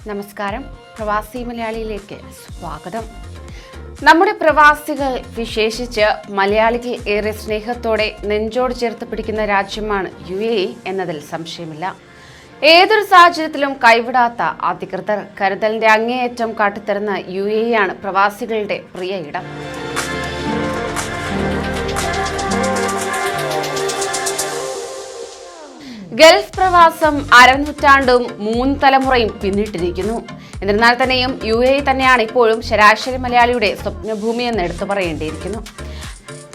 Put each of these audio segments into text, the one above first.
നമസ്കാരം. പ്രവാസി മലയാളിയിലേക്ക് സ്വാഗതം. നമ്മുടെ പ്രവാസികൾ, വിശേഷിച്ച് മലയാളികൾ ഏറെ സ്നേഹത്തോടെ നെഞ്ചോട് ചേർത്ത് പിടിക്കുന്ന രാജ്യമാണ് UAE എന്നതിൽ സംശയമില്ല. ഏതൊരു സാഹചര്യത്തിലും കൈവിടാത്ത അധികൃതർ കരുതലിന്റെ അങ്ങേയറ്റം കാട്ടിത്തരുന്ന UAE ആണ് പ്രവാസികളുടെ പ്രിയ ഇടം. ഗൾഫ് പ്രവാസം അരനൂറ്റാണ്ടും 3 തലമുറയും പിന്നിട്ടിരിക്കുന്നു. എന്നിരുന്നാൽ തന്നെയും UAE തന്നെയാണ് ഇപ്പോഴും ശരാശരി മലയാളിയുടെ സ്വപ്നഭൂമി എന്ന് എടുത്തു പറയേണ്ടിയിരിക്കുന്നു.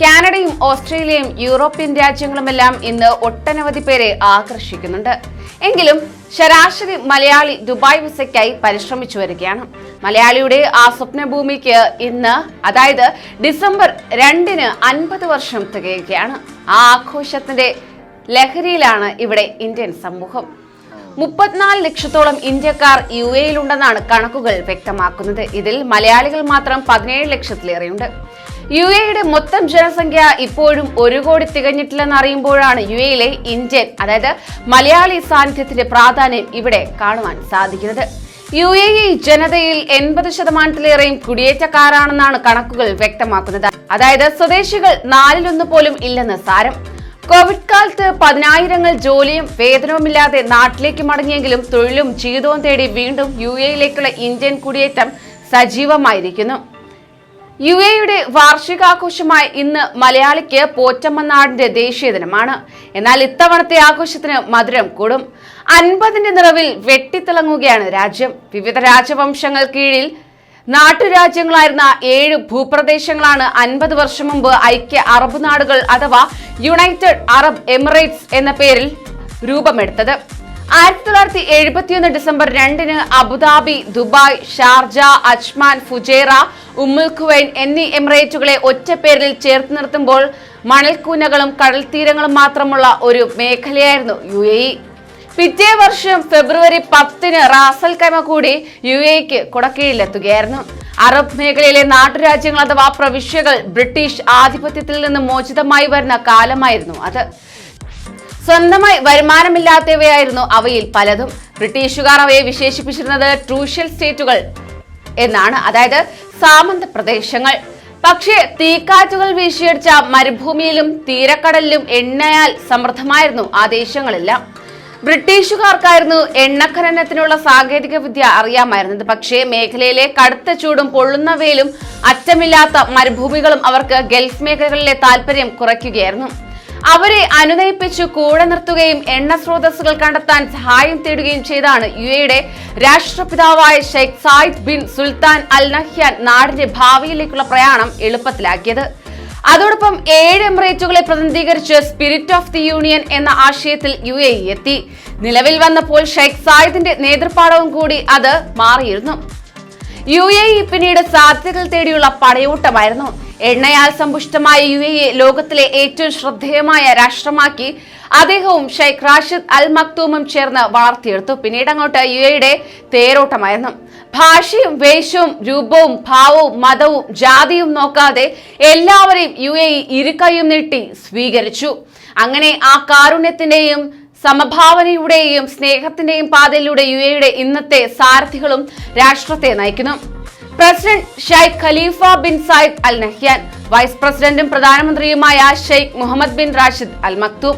കാനഡയും ഓസ്ട്രേലിയയും യൂറോപ്യൻ രാജ്യങ്ങളുമെല്ലാം ഇന്ന് ഒട്ടനവധി പേരെ ആകർഷിക്കുന്നുണ്ട്. എങ്കിലും ശരാശരി മലയാളി ദുബായ് വിസയ്ക്കായി പരിശ്രമിച്ചു വരികയാണ്. മലയാളിയുടെ ആ സ്വപ്നഭൂമിക്ക് ഇന്ന്, അതായത് ഡിസംബർ 2-ന് 50 വർഷം തികയുകയാണ്. ആ ആഘോഷത്തിന്റെ ലഹരിയിലാണ് ഇവിടെ ഇന്ത്യൻ സമൂഹം. 34 ലക്ഷത്തോളം ഇന്ത്യക്കാർ UAE-യിലുണ്ടെന്നാണ് കണക്കുകൾ വ്യക്തമാക്കുന്നത്. ഇതിൽ മലയാളികൾ മാത്രം 17 ലക്ഷത്തിലേറെയുണ്ട്. UAE-യുടെ മൊത്തം ജനസംഖ്യ ഇപ്പോഴും 1 കോടി തികഞ്ഞിട്ടില്ലെന്ന് അറിയുമ്പോഴാണ് UAE-യിലെ ഇന്ത്യൻ, അതായത് മലയാളി സാന്നിധ്യത്തിന്റെ പ്രാധാന്യം ഇവിടെ കാണുവാൻ സാധിക്കുന്നത്. UAE ജനതയിൽ 80% കുടിയേറ്റക്കാരാണെന്നാണ് കണക്കുകൾ വ്യക്തമാക്കുന്നത്. അതായത് സ്വദേശികൾ 4-1 പോലും ഇല്ലെന്ന് സാരം. കോവിഡ് കാലത്ത് 10,000 ജോലിയും വേതനവുമില്ലാതെ നാട്ടിലേക്ക് മടങ്ങിയെങ്കിലും തൊഴിലും ജീവിതവും തേടി വീണ്ടും UAE-യിലേക്കുള്ള ഇന്ത്യൻ കുടിയേറ്റം സജീവമായിരിക്കുന്നു. UAE-യുടെ വാർഷികാഘോഷമായ ഇന്ന് മലയാളിക്ക് പോറ്റമ്മനാടിന്റെ ദേശീയ ദിനമാണ്. എന്നാൽ ഇത്തവണത്തെ ആഘോഷത്തിന് മധുരം കൂടും. 50ന്റെ നിറവിൽ വെട്ടിത്തിളങ്ങുകയാണ് രാജ്യം. വിവിധ രാജവംശങ്ങൾ കീഴിൽ നാട്ടുരാജ്യങ്ങളായിരുന്ന 7 ഭൂപ്രദേശങ്ങളാണ് 50 വർഷം മുമ്പ് ഐക്യ അറബ് നാടുകൾ അഥവാ യുണൈറ്റഡ് അറബ് എമിറേറ്റ്സ് എന്ന പേരിൽ രൂപമെടുത്തത്. 1971 ഡിസംബർ 2-ന് Abu Dhabi, Dubai, Sharjah, Ajman, Fujairah, Umm al Quwain എന്നീ എമിറേറ്റുകളെ ഒറ്റ പേരിൽ ചേർത്ത് നിർത്തുമ്പോൾ മണൽക്കൂനകളും കടൽത്തീരങ്ങളും മാത്രമുള്ള ഒരു മേഖലയായിരുന്നു UAE. പിറ്റേ വർഷം ഫെബ്രുവരി 10-ന് റാസൽ ഖൈമ കൂടി UAE-ക്ക് കുടക്കീഴിലെത്തുകയായിരുന്നു. അറബ് മേഖലയിലെ നാട്ടുരാജ്യങ്ങൾ അഥവാ പ്രവിശ്യകൾ ബ്രിട്ടീഷ് ആധിപത്യത്തിൽ നിന്ന് മോചിതമായി വരുന്ന കാലമായിരുന്നു അത്. സ്വന്തമായി വരുമാനമില്ലാത്തവയായിരുന്നു അവയിൽ പലതും. ബ്രിട്ടീഷുകാർ അവയെ വിശേഷിപ്പിച്ചിരുന്നത് ട്രൂഷ്യൽ സ്റ്റേറ്റുകൾ എന്നാണ്, അതായത് സാമന്ത പ്രദേശങ്ങൾ. പക്ഷേ തീക്കാറ്റുകൾ വീശിയടിച്ച മരുഭൂമിയിലും തീരക്കടലിലും എണ്ണയാൽ സമൃദ്ധമായിരുന്നു ആ ദേശങ്ങളെല്ലാം. ബ്രിട്ടീഷുകാർക്കായിരുന്നു എണ്ണഖനനത്തിനുള്ള സാങ്കേതിക വിദ്യ അറിയാമായിരുന്നത്. പക്ഷേ മേഖലയിലെ കടുത്ത ചൂടും പൊള്ളുന്ന വെയിലും അറ്റമില്ലാത്ത മരുഭൂമികളും അവർക്ക് ഗൾഫ് മേഖലകളിലെ താല്പര്യം കുറയ്ക്കുകയായിരുന്നു. അവരെ അനുനയിപ്പിച്ചു കൂടെ നിർത്തുകയും എണ്ണ സ്രോതസ്സുകൾ കണ്ടെത്താൻ സഹായം തേടുകയും ചെയ്താണ് UAE-യുടെ രാഷ്ട്രപിതാവായ Sheikh Zayed bin Sultan al Nahyan നാടിന്റെ ഭാവിയിലേക്കുള്ള പ്രയാണം എളുപ്പത്തിലാക്കിയത്. അതോടൊപ്പം 7 എമിറേറ്റുകളെ പ്രതിനിധീകരിച്ച് സ്പിരിറ്റ് ഓഫ് ദി യൂണിയൻ എന്ന ആശയത്തിൽ UAE എത്തി. നിലവിൽ വന്നപ്പോൾ ഷെയ്ഖ് സായിദിന്റെ നേതൃപാടവും കൂടി അത് മാറിയിരുന്നു. UAE പിന്നീട് സാധ്യതകൾ തേടിയുള്ള പടയോട്ടമായിരുന്നു. എണ്ണയാൽ സമ്പുഷ്ടമായ UAE ലോകത്തിലെ ഏറ്റവും ശ്രദ്ധേയമായ രാഷ്ട്രമാക്കി അദ്ദേഹവും ഷെയ്ഖ് റാഷിദ് അൽ മക്തൂമും ചേർന്ന് വളർത്തിയെടുത്തു. പിന്നീട് അങ്ങോട്ട് UAE-യുടെ തേരോട്ടമായിരുന്നു. ഭാഷയും വേഷവും രൂപവും ഭാവവും മതവും ജാതിയും നോക്കാതെ എല്ലാവരെയും UAE ഇരുകൈയും നീട്ടി സ്വീകരിച്ചു. അങ്ങനെ ആ കാരുണ്യത്തിന്റെയും സമഭാവനയുടെയും സ്നേഹത്തിന്റെയും പാതയിലൂടെ UAE-യുടെ ഇന്നത്തെ സാരഥികളും രാഷ്ട്രത്തെ നയിക്കുന്നു. President Sheikh Khalifa bin Zayed al Nahyan, vice പ്രസിഡന്റും പ്രധാനമന്ത്രിയുമായ Sheikh Mohammed bin Rashid al Maktoum,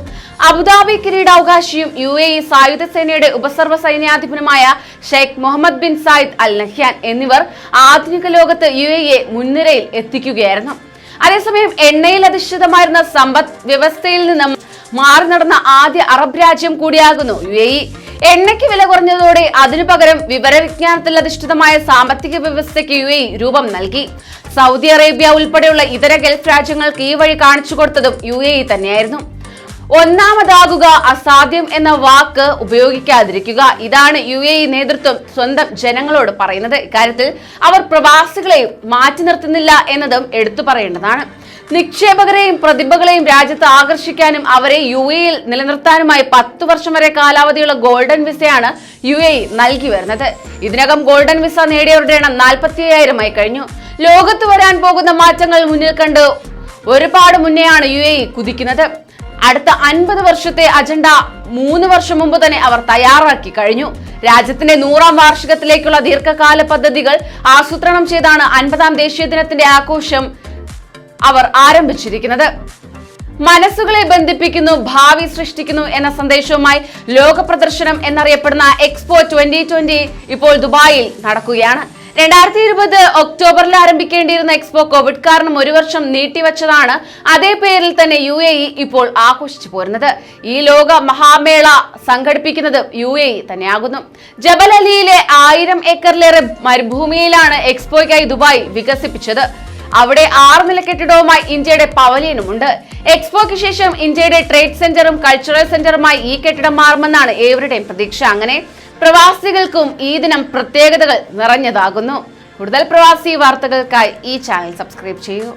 Abu Dhabi കിരീടാവകാശിയും UAE സായുധ സേനയുടെ ഉപസർവ സൈന്യാധിപനുമായ Sheikh Mohammed bin Zayed al Nahyan എന്നിവർ ആധുനിക ലോകത്ത് UAE-യെ മുൻനിരയിൽ എത്തിക്കുകയായിരുന്നു. അതേസമയം എണ്ണയിൽ അധിഷ്ഠിതമായിരുന്ന സമ്പദ് വ്യവസ്ഥയിൽ നിന്നും മാറി നടന്ന ആദ്യ അറബ് രാജ്യം കൂടിയാകുന്നു UAE. എണ്ണയ്ക്ക് വില കുറഞ്ഞതോടെ അതിനു പകരം വിവരവിജ്ഞാനത്തിൽ അധിഷ്ഠിതമായ സാമ്പത്തിക വ്യവസ്ഥയ്ക്ക് UAE രൂപം നൽകി. സൗദി അറേബ്യ ഉൾപ്പെടെയുള്ള ഇതര ഗൾഫ് രാജ്യങ്ങൾക്ക് ഈ വഴി കാണിച്ചു കൊടുത്തതും UAE തന്നെയായിരുന്നു. ഒന്നാമതാകുക, അസാധ്യം എന്ന വാക്ക് ഉപയോഗിക്കാതിരിക്കുക, ഇതാണ് UAE നേതൃത്വം സ്വന്തം ജനങ്ങളോട് പറയുന്നത്. ഇക്കാര്യത്തിൽ അവർ പ്രവാസികളെയും മാറ്റി നിർത്തുന്നില്ല എന്നതും എടുത്തു പറയേണ്ടതാണ്. നിക്ഷേപകരെയും പ്രതിഭകളെയും രാജ്യത്ത് ആകർഷിക്കാനും അവരെ UAE-യിൽ നിലനിർത്താനുമായി 10 വർഷം വരെ കാലാവധിയുള്ള ഗോൾഡൻ വിസയാണ് UAE നൽകി വരുന്നത്. ഇതിനകം ഗോൾഡൻ വിസ നേടിയവരുടെ എണ്ണം 45,000 കഴിഞ്ഞു. ലോകത്ത് വരാൻ പോകുന്ന മാറ്റങ്ങൾ മുന്നിൽ കണ്ട് ഒരുപാട് മുന്നെയാണ് UAE കുതിക്കുന്നത്. അടുത്ത 50 വർഷത്തെ അജണ്ട 3 വർഷം മുമ്പ് തന്നെ അവർ തയ്യാറാക്കി കഴിഞ്ഞു. രാജ്യത്തിന്റെ 100ാം വാർഷികത്തിലേക്കുള്ള ദീർഘകാല പദ്ധതികൾ ആസൂത്രണം ചെയ്താണ് 50ാം ദേശീയ ദിനത്തിന്റെ ആഘോഷം അവർ ആരംഭിച്ചിരിക്കുന്നത്. മനസ്സുകളെ ബന്ധിപ്പിക്കുന്നു, ഭാവി സൃഷ്ടിക്കുന്നു എന്ന സന്ദേശവുമായി ലോക പ്രദർശനം എന്നറിയപ്പെടുന്ന എക്സ്പോ 2020 ഇപ്പോൾ ദുബായിൽ നടക്കുകയാണ്. 2020 ഒക്ടോബറിൽ ആരംഭിക്കേണ്ടിയിരുന്ന എക്സ്പോ കോവിഡ് കാരണം 1 വർഷം നീട്ടിവച്ചതാണ്. അതേ പേരിൽ തന്നെ UAE ഇപ്പോൾ ആഘോഷിച്ചു പോരുന്നത്. ഈ ലോക മഹാമേള സംഘടിപ്പിക്കുന്നത് UAE തന്നെയാകുന്നു. ജബൽ അലിയിലെ 1000 ഏക്കറിലേറെ മരുഭൂമിയിലാണ് എക്സ്പോയ്ക്കായി ദുബായ് വികസിപ്പിച്ചത്. അവിടെ 6 നില കെട്ടിടവുമായി ഇന്ത്യയുടെ പവലിയനുമുണ്ട്. എക്സ്പോയ്ക്ക് ശേഷം ഇന്ത്യയുടെ ട്രേഡ് സെന്ററും കൾച്ചറൽ സെന്ററുമായി ഈ കെട്ടിടം മാറുമെന്നാണ് ഏവരുടെയും പ്രതീക്ഷ. അങ്ങനെ പ്രവാസികൾക്കും ഈ ദിനം പ്രത്യേകതകൾ നിറഞ്ഞതാകുന്നു. കൂടുതൽ പ്രവാസി വാർത്തകൾക്കായി ഈ ചാനൽ സബ്സ്ക്രൈബ് ചെയ്യൂ.